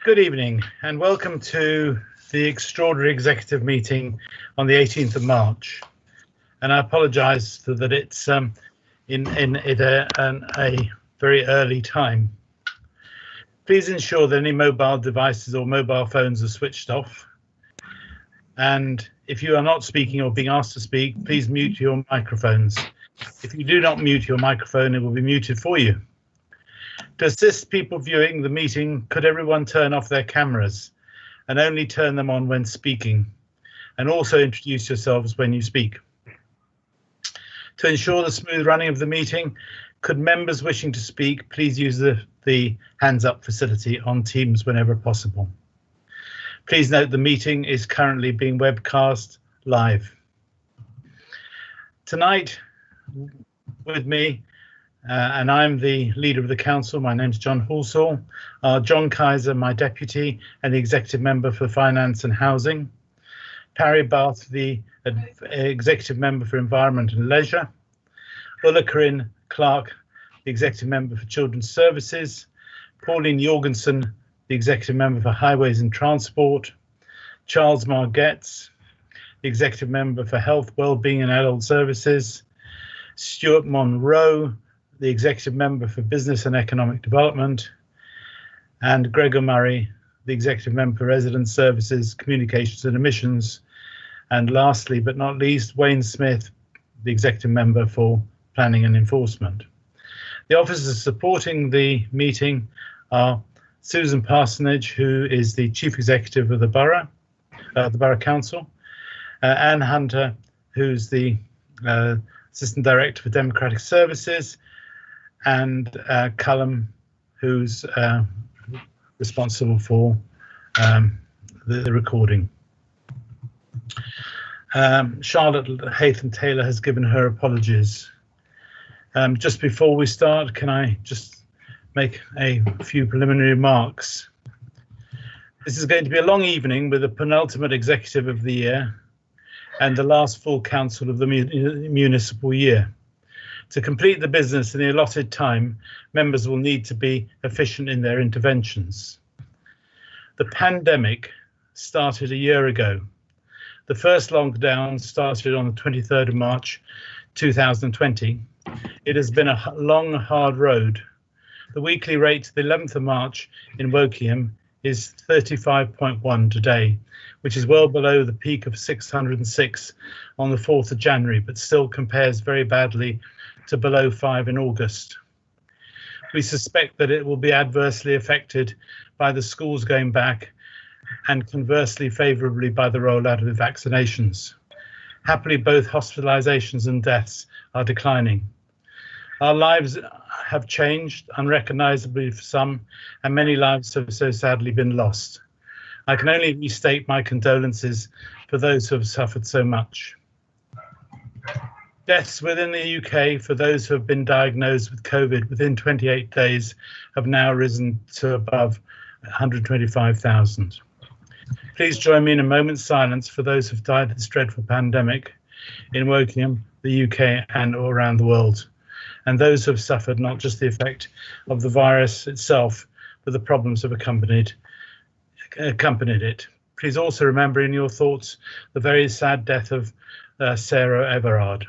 Good evening and welcome to the extraordinary executive meeting on the 18th of March. And I apologise that it's in a very early time. Please ensure that any mobile devices or mobile phones are switched off. And if you are not speaking or being asked to speak, please mute your microphones. If you do not mute your microphone, it will be muted for you. To assist people viewing the meeting, could everyone turn off their cameras and only turn them on when speaking, and also introduce yourselves when you speak. To ensure the smooth running of the meeting, could members wishing to speak please use the hands up facility on Teams whenever possible. Please note the meeting is currently being webcast live. Tonight with me, and I'm the leader of the council. My name's John Halsall. John Kaiser, my deputy and the executive member for finance and housing. Parry Bath, the executive member for environment and leisure. Ulla Corinne Clark, the executive member for children's services. Pauline Jorgensen, the executive member for highways and transport. Charles Margetts, the executive member for health, wellbeing and adult services. Stuart Monroe, the executive member for business and economic development, and Gregor Murray, the executive member for resident services, communications and emissions, and lastly but not least, Wayne Smith, the executive member for planning and enforcement. The officers supporting the meeting are Susan Parsonage, who is the chief executive of the Borough Council, Anne Hunter, who's the assistant director for democratic services, and Callum, who's responsible for the recording. Charlotte Haytham Taylor has given her apologies. Just before we start, can I just make a few preliminary remarks? This is going to be a long evening with the penultimate executive of the year and the last full council of the municipal year. To complete the business in the allotted time, members will need to be efficient in their interventions. The pandemic started a year ago. The first lockdown started on the 23rd of March 2020. It has been a long, hard road. The weekly rate to the 11th of March in Wokingham is 35.1 today, which is well below the peak of 606 on the 4th of January, but still compares very badly to below 5 in August. We suspect that it will be adversely affected by the schools going back and conversely favourably by the rollout of the vaccinations. Happily, both hospitalisations and deaths are declining. Our lives have changed unrecognisably for some, and many lives have so sadly been lost. I can only restate my condolences for those who have suffered so much. Deaths within the UK for those who have been diagnosed with COVID within 28 days have now risen to above 125,000. Please join me in a moment's silence for those who've died of this dreadful pandemic in Wokingham, the UK and all around the world, and those who have suffered not just the effect of the virus itself, but the problems that have accompanied it. Please also remember in your thoughts the very sad death of Sarah Everard.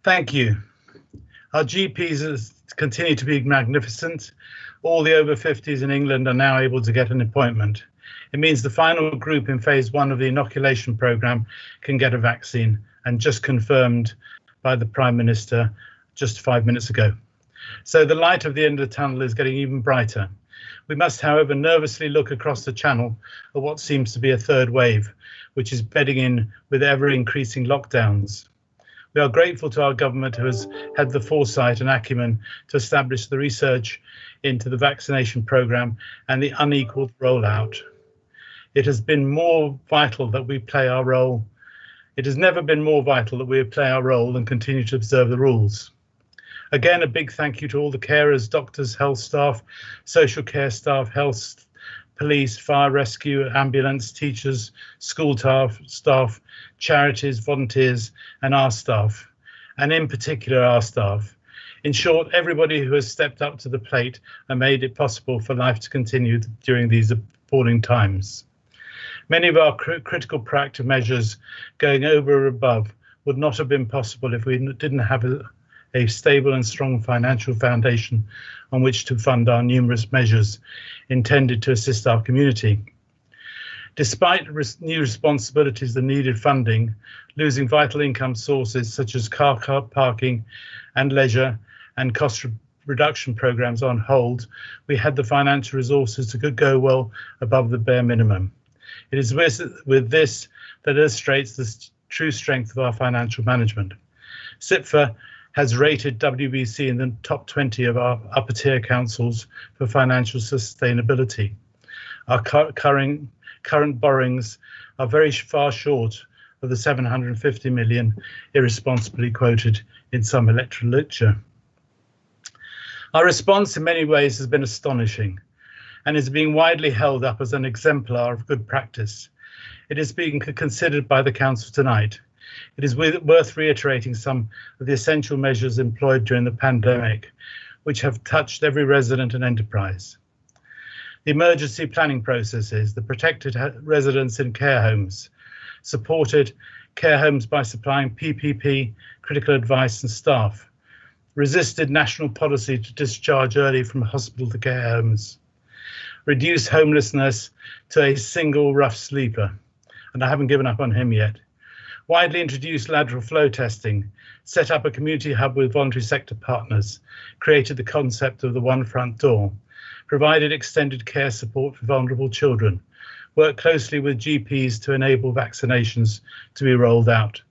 Thank you. Our GPs continue to be magnificent. All the over 50s in England are now able to get an appointment. It means the final group in phase 1 of the inoculation programme can get a vaccine, and just confirmed by the Prime Minister just 5 minutes ago. So the light of the end of the tunnel is getting even brighter. We must, however, nervously look across the channel at what seems to be a third wave, which is bedding in with ever increasing lockdowns. We are grateful to our government who has had the foresight and acumen to establish the research into the vaccination programme and the unequal rollout. It has been more vital that we play our role It has never been more vital that we play our role and continue to observe the rules. Again, a big thank you to all the carers, doctors, health staff, social care staff, health, police, fire rescue, ambulance, teachers, school staff, charities, volunteers, and our staff, and in particular our staff. In short, everybody who has stepped up to the plate and made it possible for life to continue during these appalling times. Many of our critical proactive measures going over and above would not have been possible if we didn't have a stable and strong financial foundation on which to fund our numerous measures intended to assist our community. Despite new responsibilities and needed funding, losing vital income sources such as car parking and leisure and cost reduction programs on hold, we had the financial resources to go well above the bare minimum. It is with this that illustrates the true strength of our financial management. CIPFA has rated WBC in the top 20 of our upper tier councils for financial sustainability. Our current borrowings are very far short of the 750 million irresponsibly quoted in some electoral literature. Our response in many ways has been astonishing and is being widely held up as an exemplar of good practice. It is being considered by the Council tonight. It is worth reiterating some of the essential measures employed during the pandemic, which have touched every resident and enterprise. The emergency planning processes, the protected residents in care homes, supported care homes by supplying PPP, critical advice and staff, resisted national policy to discharge early from hospital to care homes, reduced homelessness to a single rough sleeper, and I haven't given up on him yet, widely introduced lateral flow testing, set up a community hub with voluntary sector partners, created the concept of the one front door, provided extended care support for vulnerable children, worked closely with GPs to enable vaccinations to be rolled out,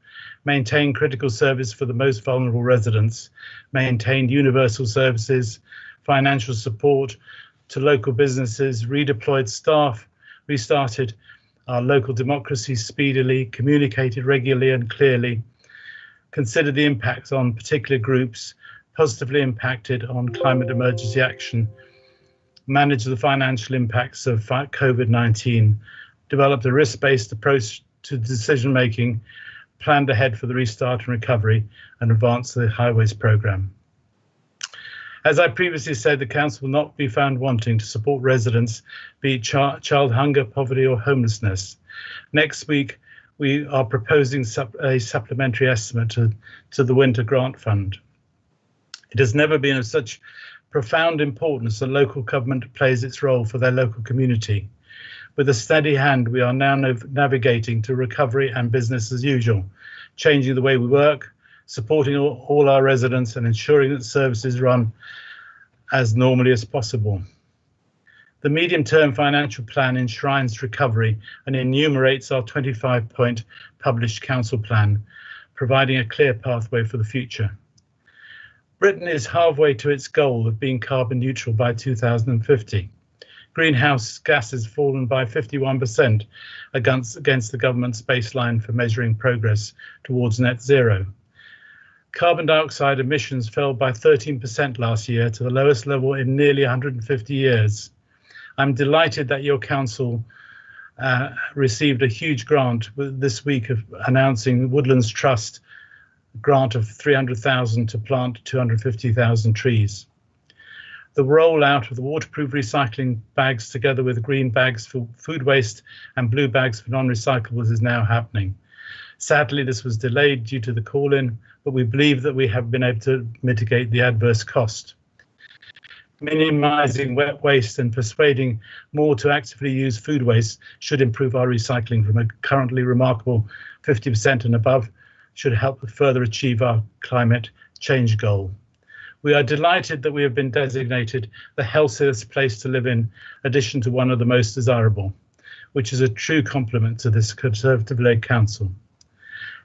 maintained critical service for the most vulnerable residents, maintained universal services, financial support to local businesses, redeployed staff, restarted our local democracy speedily, communicated regularly and clearly, considered the impacts on particular groups, positively impacted on climate emergency action, managed the financial impacts of COVID-19, developed a risk-based approach to decision-making, planned ahead for the restart and recovery, and advanced the highways programme. As I previously said, the Council will not be found wanting to support residents, be it child hunger, poverty or homelessness. Next week, we are proposing a supplementary estimate to the Winter Grant Fund. It has never been of such profound importance that local government plays its role for their local community. With a steady hand, we are now navigating to recovery and business as usual, changing the way we work, supporting all our residents and ensuring that services run as normally as possible. The medium-term financial plan enshrines recovery and enumerates our 25-point published council plan, providing a clear pathway for the future. Britain is halfway to its goal of being carbon neutral by 2050. Greenhouse gases fallen by 51% against the government's baseline for measuring progress towards net zero. Carbon dioxide emissions fell by 13% last year to the lowest level in nearly 150 years. I'm delighted that your council received a huge grant this week of announcing Woodlands Trust grant of 300,000 to plant 250,000 trees. The rollout of the waterproof recycling bags together with green bags for food waste and blue bags for non-recyclables is now happening. Sadly, this was delayed due to the call-in, but we believe that we have been able to mitigate the adverse cost. Minimising wet waste and persuading more to actively use food waste should improve our recycling from a currently remarkable 50% and above, should help further achieve our climate change goal. We are delighted that we have been designated the healthiest place to live in addition to one of the most desirable, which is a true compliment to this Conservative-led council.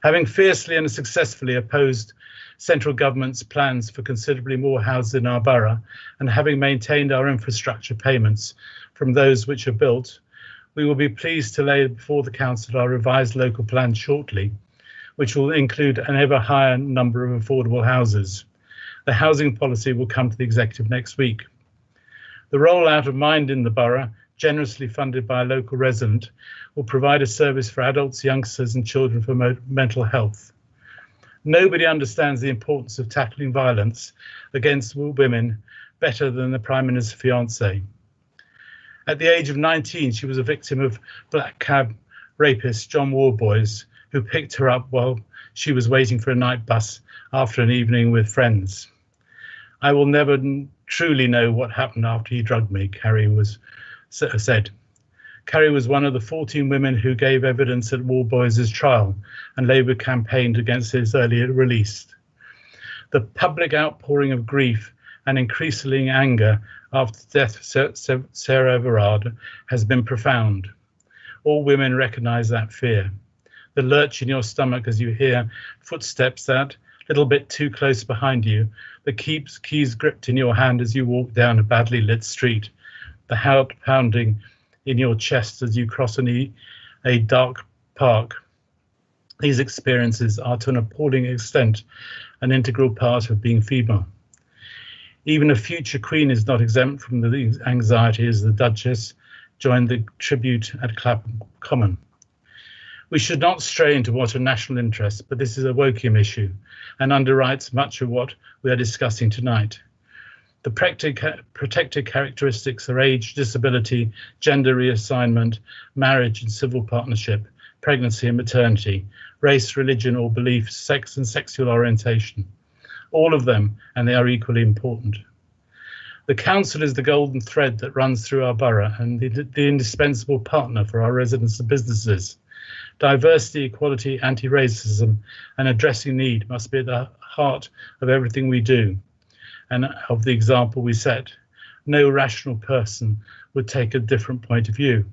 Having fiercely and successfully opposed central government's plans for considerably more houses in our borough and having maintained our infrastructure payments from those which are built, we will be pleased to lay before the council our revised local plan shortly, which will include an ever higher number of affordable houses. The housing policy will come to the Executive next week. The rollout of Mind in the Borough, generously funded by a local resident, will provide a service for adults, youngsters and children for mental health. Nobody understands the importance of tackling violence against women better than the Prime Minister's fiancée. At the age of 19, she was a victim of black cab rapist John Warboys, who picked her up while she was waiting for a night bus after an evening with friends. I will never truly know what happened after he drugged me, Carrie said. Carrie was one of the 14 women who gave evidence at Warboys' trial, and Labour campaigned against his earlier release. The public outpouring of grief and increasing anger after the death of Sarah Everard has been profound. All women recognise that fear. The lurch in your stomach as you hear footsteps that little bit too close behind you, the keys gripped in your hand as you walk down a badly lit street, the heart pounding in your chest as you cross a dark park. These experiences are to an appalling extent an integral part of being female. Even a future Queen is not exempt from the anxiety as the Duchess joined the tribute at Clapham Common. We should not stray into what are national interests, but this is a Wokingham issue and underwrites much of what we are discussing tonight. The protected characteristics are age, disability, gender reassignment, marriage and civil partnership, pregnancy and maternity, race, religion or belief, sex and sexual orientation. All of them, and they are equally important. The council is the golden thread that runs through our borough and the indispensable partner for our residents and businesses. Diversity, equality, anti-racism and addressing need must be at the heart of everything we do and of the example we set. No rational person would take a different point of view.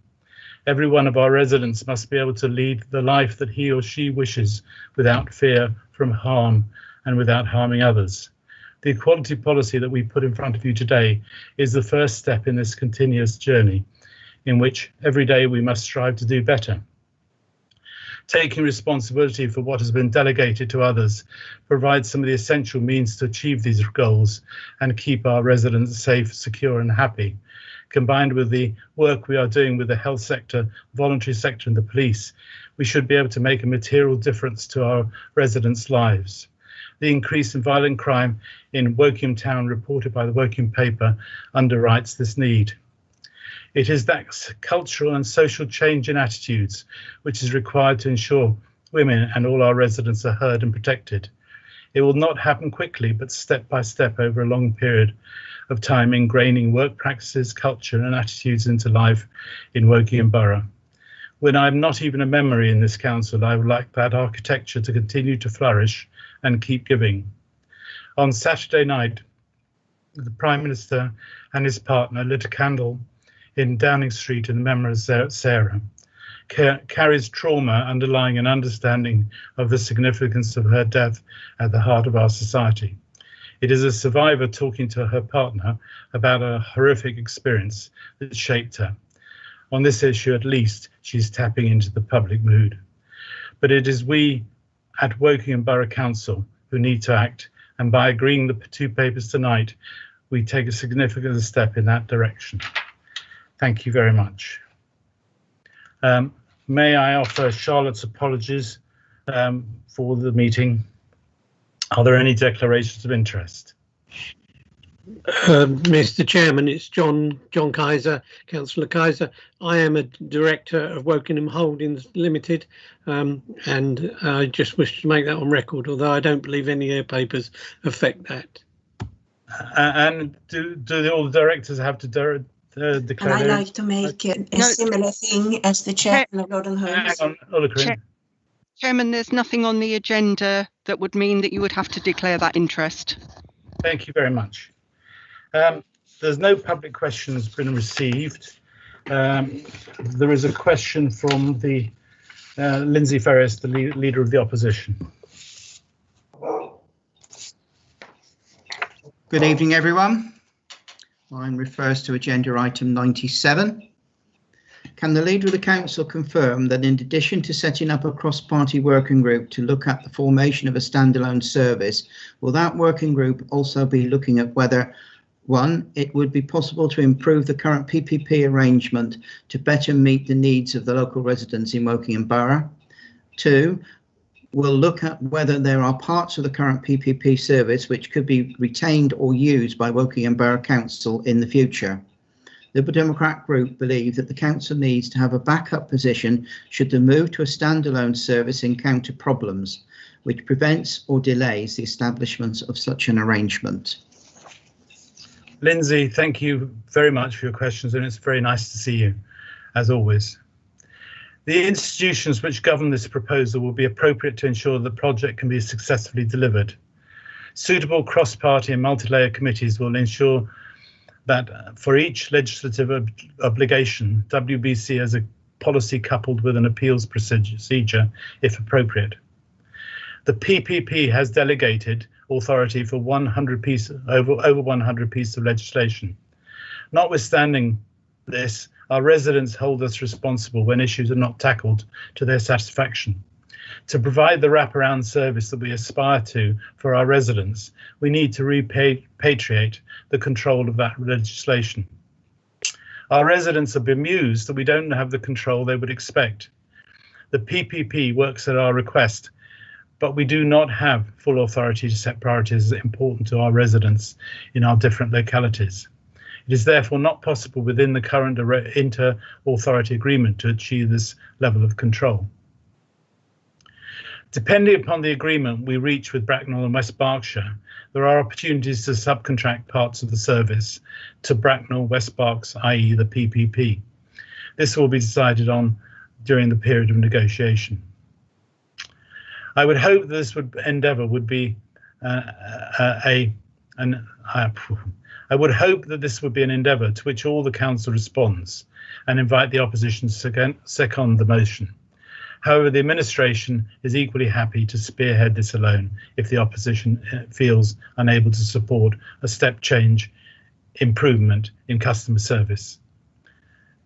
Every one of our residents must be able to lead the life that he or she wishes without fear from harm and without harming others. The equality policy that we put in front of you today is the first step in this continuous journey in which every day we must strive to do better. Taking responsibility for what has been delegated to others provides some of the essential means to achieve these goals and keep our residents safe, secure and happy. Combined with the work we are doing with the health sector, voluntary sector and the police, we should be able to make a material difference to our residents' lives. The increase in violent crime in Wokingham Town reported by the Wokingham paper underwrites this need. It is that cultural and social change in attitudes which is required to ensure women and all our residents are heard and protected. It will not happen quickly, but step by step over a long period of time, ingraining work practices, culture and attitudes into life in Wokingham Borough. When I'm not even a memory in this council, I would like that architecture to continue to flourish and keep giving. On Saturday night, the Prime Minister and his partner lit a candle in Downing Street in the memory of Sarah. Carrie's trauma underlying an understanding of the significance of her death at the heart of our society. It is a survivor talking to her partner about a horrific experience that shaped her. On this issue, at least, she's tapping into the public mood. But it is we at Wokingham Borough Council who need to act, and by agreeing the two papers tonight, we take a significant step in that direction. Thank you very much. May I offer Charlotte's apologies for the meeting. Are there any declarations of interest? Mr. Chairman, it's John Kaiser, Councillor Kaiser. I am a director of Wokingham Holdings Limited, and I just wish to make that on record, although I don't believe any of their papers affect that. And do all the directors have to declare? And I'd like to make a similar thing as the chairman of Lord and Holmes. Chairman, there's nothing on the agenda that would mean that you would have to declare that interest. Thank you very much. There's no public questions been received. There is a question from the Lindsay Ferris, the leader of the opposition. Good evening, everyone. Mine refers to agenda item 97. Can the leader of the council confirm that in addition to setting up a cross-party working group to look at the formation of a standalone service, will that working group also be looking at whether, one, it would be possible to improve the current PPP arrangement to better meet the needs of the local residents in Wokingham Borough? Two, we'll look at whether there are parts of the current PPP service which could be retained or used by Wokingham Borough Council in the future. The Liberal Democrat Group believe that the council needs to have a backup position should the move to a standalone service encounter problems, which prevents or delays the establishment of such an arrangement. Lindsay, thank you very much for your questions, and it's very nice to see you, as always. The institutions which govern this proposal will be appropriate to ensure the project can be successfully delivered. Suitable cross-party and multi-layer committees will ensure that for each legislative obligation, WBC has a policy coupled with an appeals procedure, if appropriate. The PPP has delegated authority for over 100 pieces of legislation. Notwithstanding this, our residents hold us responsible when issues are not tackled to their satisfaction. To provide the wraparound service that we aspire to for our residents, we need to repatriate the control of that legislation. Our residents are bemused that we don't have the control they would expect. The PPP works at our request, but we do not have full authority to set priorities important to our residents in our different localities. It is therefore not possible within the current inter-authority agreement to achieve this level of control. Depending upon the agreement we reach with Bracknell and West Berkshire, there are opportunities to subcontract parts of the service to Bracknell, West Berks, i.e. the PPP. This will be decided on during the period of negotiation. I would hope this endeavour would be I would hope that this would be an endeavour to which all the council responds and invite the opposition to second the motion. However, the administration is equally happy to spearhead this alone if the opposition feels unable to support a step change improvement in customer service.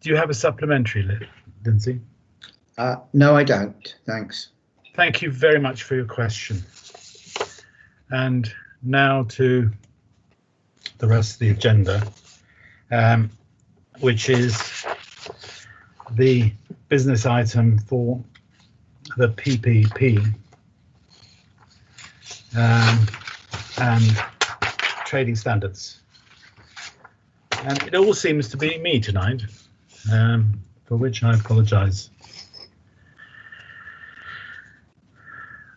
Do you have a supplementary, Lindsay? No, I don't. Thanks. Thank you very much for your question. And now to the rest of the agenda, which is the business item for the PPP and trading standards. And it all seems to be me tonight, for which I apologise.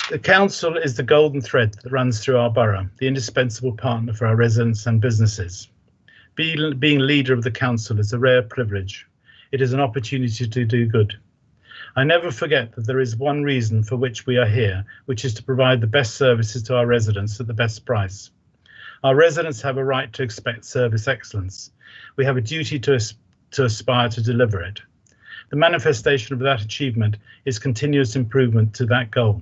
The council is the golden thread that runs through our borough, the indispensable partner for our residents and businesses. Being leader of the council is a rare privilege. It is an opportunity to do good. I never forget that there is one reason for which we are here, which is to provide the best services to our residents at the best price. Our residents have a right to expect service excellence. We have a duty to aspire to deliver it. The manifestation of that achievement is continuous improvement to that goal.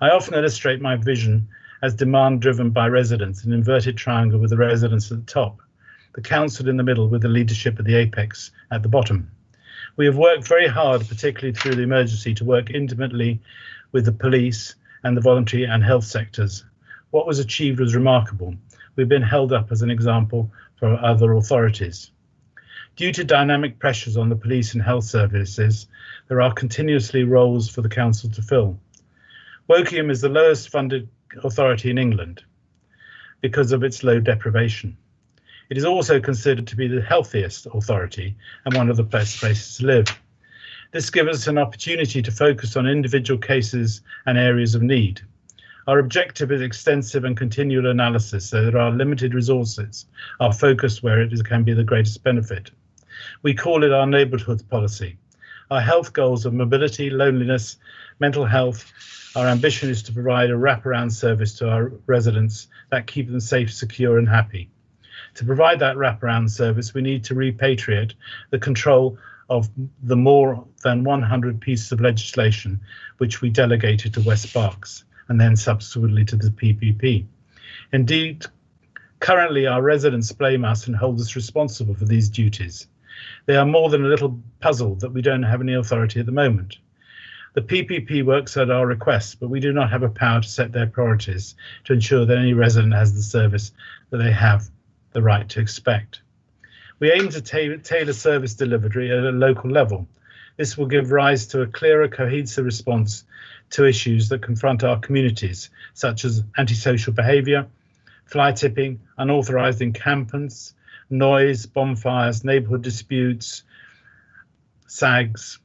I often illustrate my vision as demand driven by residents, an inverted triangle with the residents at the top, the council in the middle with the leadership at the apex at the bottom. We have worked very hard, particularly through the emergency, to work intimately with the police and the voluntary and health sectors. What was achieved was remarkable. We've been held up as an example for other authorities. Due to dynamic pressures on the police and health services, there are continuously roles for the council to fill. Wokingham is the lowest funded authority in England because of its low deprivation. It is also considered to be the healthiest authority and one of the best places to live. This gives us an opportunity to focus on individual cases and areas of need. Our objective is extensive and continual analysis so that our limited resources are focused where it can be the greatest benefit. We call it our neighbourhood policy. Our health goals are mobility, loneliness, mental health. Our ambition is to provide a wraparound service to our residents that keep them safe, secure and happy. To provide that wraparound service, we need to repatriate the control of the more than 100 pieces of legislation which we delegated to West Berks and then subsequently to the PPP. Indeed, currently our residents blame us and hold us responsible for these duties. They are more than a little puzzled that we don't have any authority at the moment. The PPP works at our request, but we do not have a power to set their priorities to ensure that any resident has the service that they have the right to expect. We aim to tailor service delivery at a local level. This will give rise to a clearer, cohesive response to issues that confront our communities, such as antisocial behaviour, fly tipping, unauthorised encampments, noise, bonfires, neighbourhood disputes, SAGs.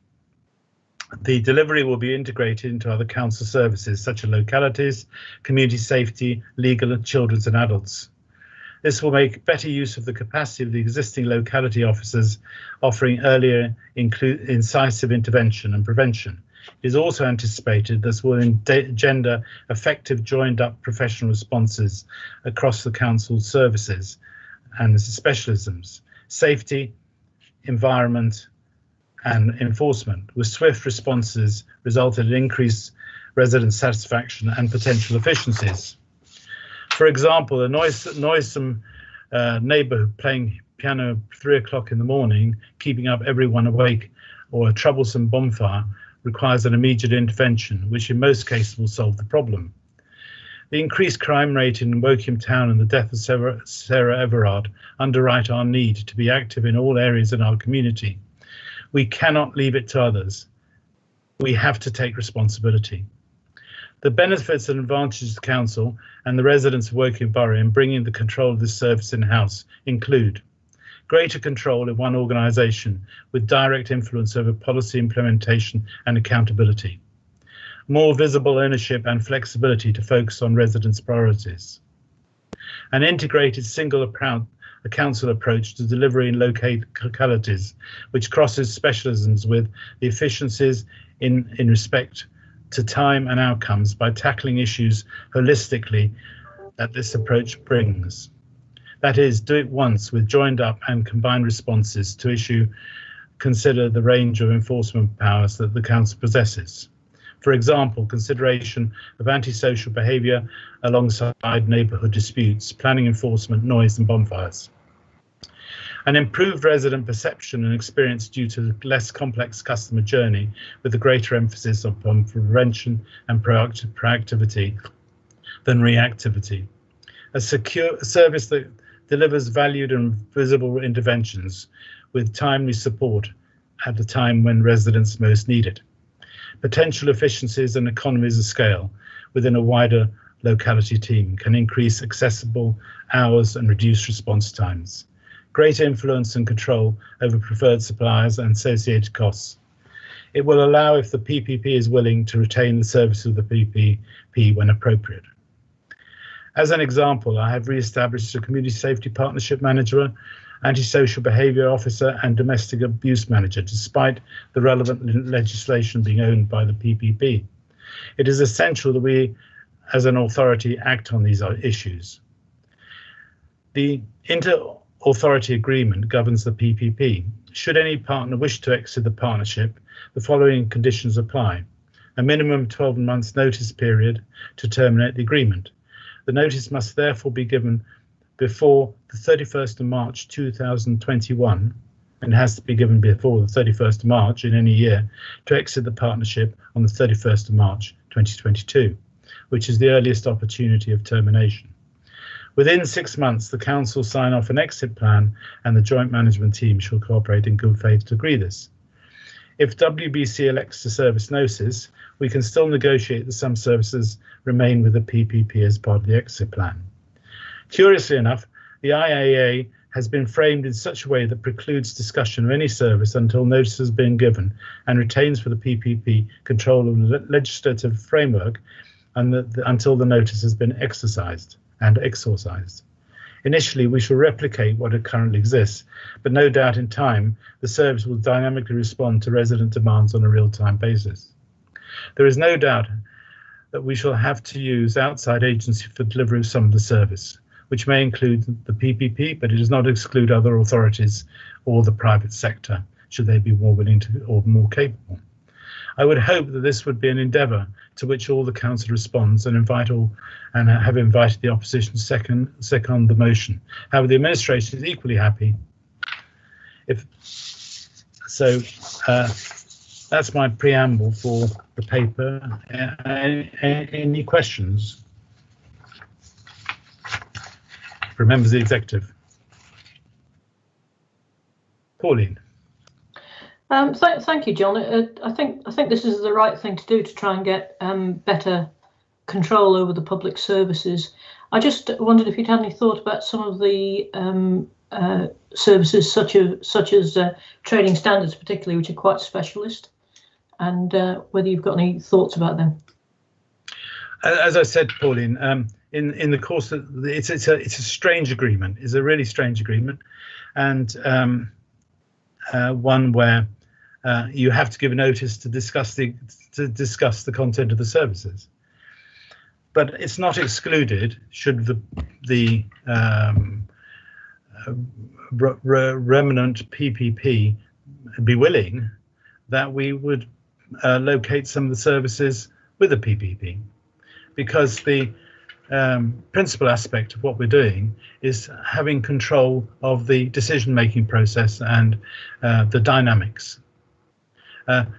The delivery will be integrated into other council services such as localities, community safety, legal, children's and adults. This will make better use of the capacity of the existing locality officers, offering earlier incisive intervention and prevention. It is also anticipated this will engender effective joined-up professional responses across the council's services and specialisms, safety, environment, and enforcement, with swift responses resulted in increased resident satisfaction and potential efficiencies. For example, a noisome neighbour playing piano at 3 o'clock in the morning, keeping up everyone awake, or a troublesome bonfire requires an immediate intervention, which in most cases will solve the problem. The increased crime rate in Woking Town and the death of Sarah Everard underwrite our need to be active in all areas in our community. We cannot leave it to others. We have to take responsibility. The benefits and advantages to council and the residents of Woking Borough in bringing the control of this service in-house include greater control in one organisation with direct influence over policy implementation and accountability, more visible ownership and flexibility to focus on residents' priorities, an integrated single council approach to delivery in localities, which crosses specialisms with the efficiencies in respect to time and outcomes by tackling issues holistically that this approach brings. That is, do it once with joined up and combined responses to consider the range of enforcement powers that the council possesses. For example, consideration of antisocial behaviour alongside neighbourhood disputes, planning enforcement, noise and bonfires. An improved resident perception and experience due to less complex customer journey with a greater emphasis upon prevention and proactivity than reactivity. A secure service that delivers valued and visible interventions with timely support at the time when residents most need it. Potential efficiencies and economies of scale within a wider locality team can increase accessible hours and reduce response times. Greater influence and control over preferred suppliers and associated costs. It will allow, if the PPP is willing, to retain the service of the PPP when appropriate. As an example, I have re-established a community safety partnership manager, antisocial behaviour officer and domestic abuse manager, despite the relevant legislation being owned by the PPP. It is essential that we, as an authority, act on these issues. The inter-authority agreement governs the PPP. Should any partner wish to exit the partnership, the following conditions apply. A minimum 12 months notice period to terminate the agreement. The notice must therefore be given before the 31st of March 2021 and has to be given before the 31st of March in any year to exit the partnership on the 31st of March 2022, which is the earliest opportunity of termination. Within 6 months, the council sign off an exit plan and the joint management team shall cooperate in good faith to agree this. If WBC elects to service notice, we can still negotiate that some services remain with the PPP as part of the exit plan. Curiously enough, the IAA has been framed in such a way that precludes discussion of any service until notice has been given and retains for the PPP control of the legislative framework and until the notice has been exercised and exorcised. Initially, we shall replicate what currently exists, but no doubt in time, the service will dynamically respond to resident demands on a real-time basis. There is no doubt that we shall have to use outside agency for delivery of some of the service, which may include the PPP, but it does not exclude other authorities or the private sector, should they be more willing to or more capable. I would hope that this would be an endeavour to which all the council responds and have invited the opposition to second the motion. However, the administration is equally happy That's my preamble for the paper. Any questions for members of the executive? Pauline. Thank you, John. I think this is the right thing to do to try and get better control over the public services. I just wondered if you'd had any thought about some of the services such as trading standards, particularly, which are quite specialist, and whether you've got any thoughts about them. As I said, Pauline, in the course of it's a strange agreement. It's a really strange agreement, and one where you have to give a notice to discuss the content of the services. But it's not excluded should the remnant PPP be willing that we would locate some of the services with a PPP, because the principal aspect of what we're doing is having control of the decision-making process and the dynamics.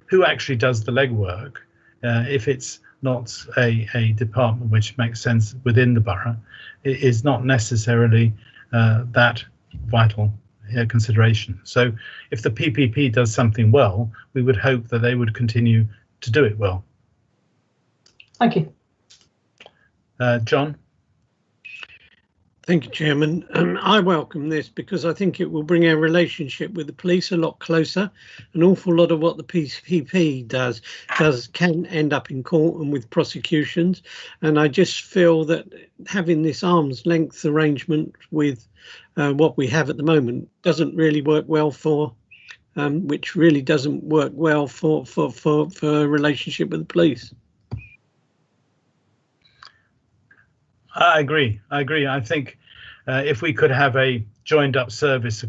Who actually does the legwork, if it's not a department which makes sense within the borough, it is not necessarily that vital consideration. So if the PPP does something well, we would hope that they would continue to do it well. Thank you. John? Thank you, Chairman. I welcome this because I think it will bring our relationship with the police a lot closer. An awful lot of what the PPP does can end up in court and with prosecutions. And I just feel that having this arm's length arrangement with what we have at the moment doesn't really work well for, which really doesn't work well for a relationship with the police. I agree. I think if we could have a joined up service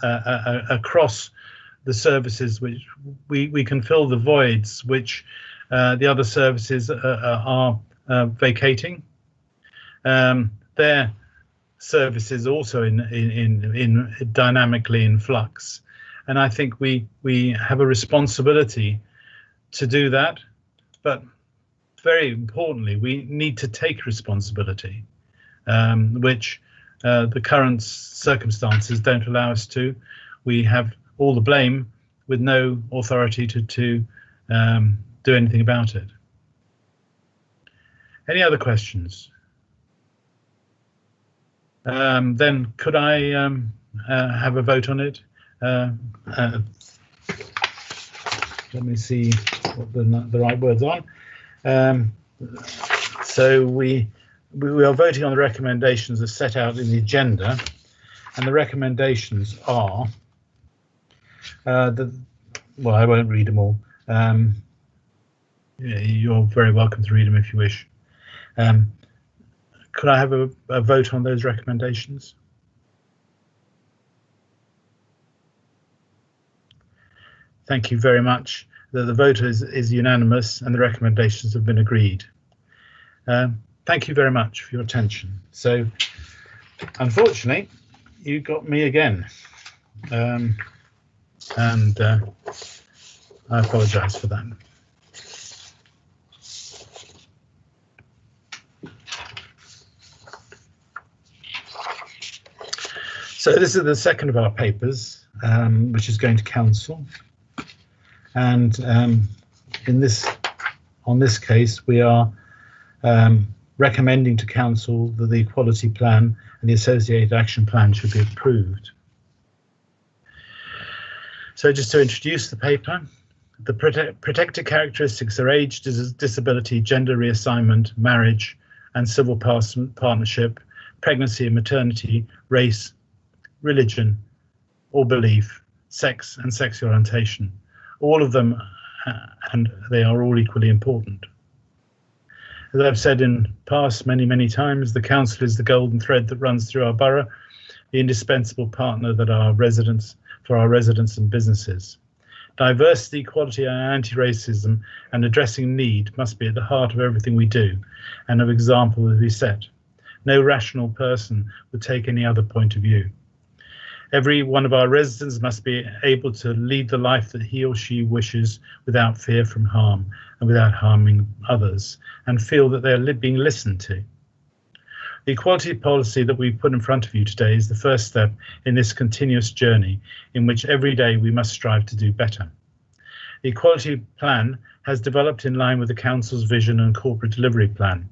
across the services, which we can fill the voids which the other services are vacating. Their services also in dynamically in flux, and I think we have a responsibility to do that, but very importantly, we need to take responsibility, which the current circumstances don't allow us to. We have all the blame with no authority to do anything about it. Any other questions? Then could I have a vote on it? Let me see what the right words are. So we are voting on the recommendations as set out in the agenda, and the recommendations are well, I won't read them all. You're very welcome to read them if you wish. Could I have a vote on those recommendations? Thank you very much. The vote is unanimous and the recommendations have been agreed. Thank you very much for your attention. So, unfortunately, you got me again. And I apologise for that. So this is the second of our papers, which is going to council. And on this case, we are recommending to council that the equality plan and the associated action plan should be approved. So just to introduce the paper, the protected characteristics are age, disability, gender reassignment, marriage and civil partnership, pregnancy and maternity, race, religion or belief, sex and sexual orientation. All of them, and they are all equally important. As I've said in past many times, the council is the golden thread that runs through our borough, the indispensable partner that for our residents and businesses. Diversity, equality and anti-racism and addressing need must be at the heart of everything we do and of example that we set. No rational person would take any other point of view. Every one of our residents must be able to lead the life that he or she wishes without fear from harm and without harming others, and feel that they are being listened to. The equality policy that we've put in front of you today is the first step in this continuous journey in which every day we must strive to do better. The equality plan has developed in line with the Council's vision and corporate delivery plan.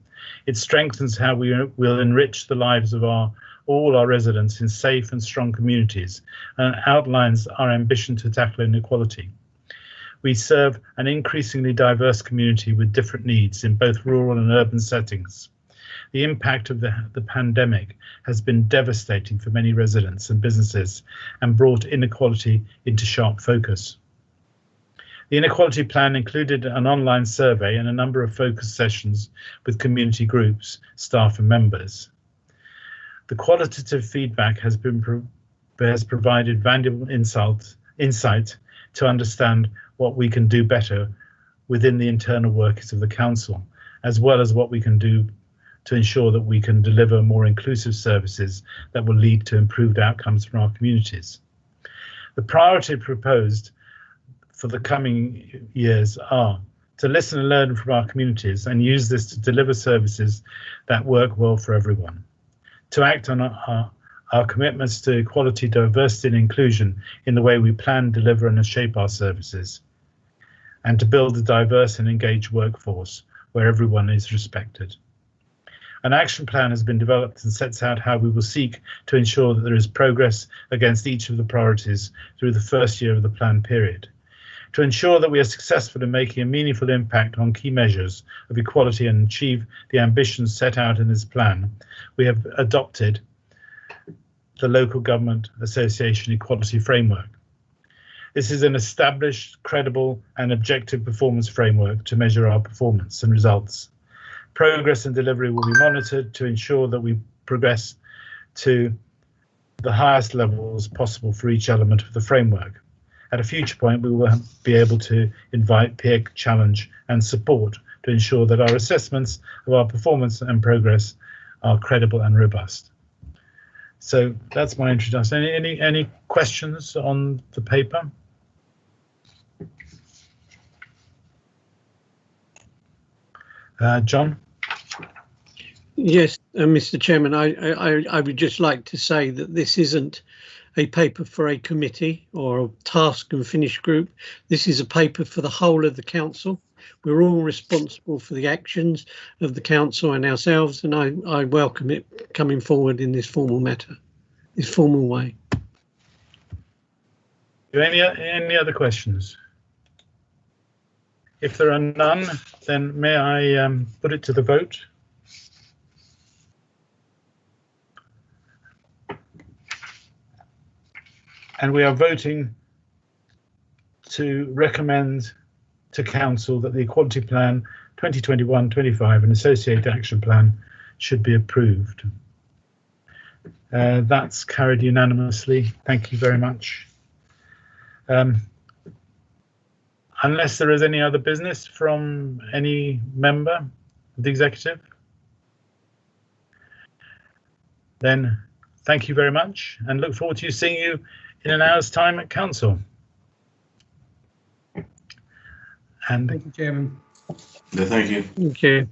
It strengthens how we will enrich the lives of all our residents in safe and strong communities, and outlines our ambition to tackle inequality. We serve an increasingly diverse community with different needs in both rural and urban settings. The impact of the pandemic has been devastating for many residents and businesses and brought inequality into sharp focus. The inequality plan included an online survey and a number of focus sessions with community groups, staff and members. The qualitative feedback has provided valuable insight to understand what we can do better within the internal workings of the Council, as well as what we can do to ensure that we can deliver more inclusive services that will lead to improved outcomes for our communities. The priority proposed for the coming years are to listen and learn from our communities and use this to deliver services that work well for everyone, to act on our commitments to equality, diversity and inclusion in the way we plan, deliver and shape our services, and to build a diverse and engaged workforce where everyone is respected. An action plan has been developed and sets out how we will seek to ensure that there is progress against each of the priorities through the first year of the plan period. To ensure that we are successful in making a meaningful impact on key measures of equality and achieve the ambitions set out in this plan, we have adopted the Local Government Association Equality Framework. This is an established, credible and objective performance framework to measure our performance and results. Progress and delivery will be monitored to ensure that we progress to the highest levels possible for each element of the framework. At a future point, we will be able to invite peer challenge and support to ensure that our assessments of our performance and progress are credible and robust. So that's my introduction. Any questions on the paper? John? Yes, Mr. Chairman, I would just like to say that this isn't a paper for a committee or a task and finish group. This is a paper for the whole of the council. We're all responsible for the actions of the council and ourselves, and I welcome it coming forward in this formal matter, this formal way. Any other questions? If there are none, then may I put it to the vote? And we are voting to recommend to Council that the Equality Plan 2021-25 and Associated Action Plan should be approved. That's carried unanimously. Thank you very much. Unless there is any other business from any member of the executive, then thank you very much and look forward to seeing you in an hour's time at Council. And thank you, Chairman. No, thank you. Thank you.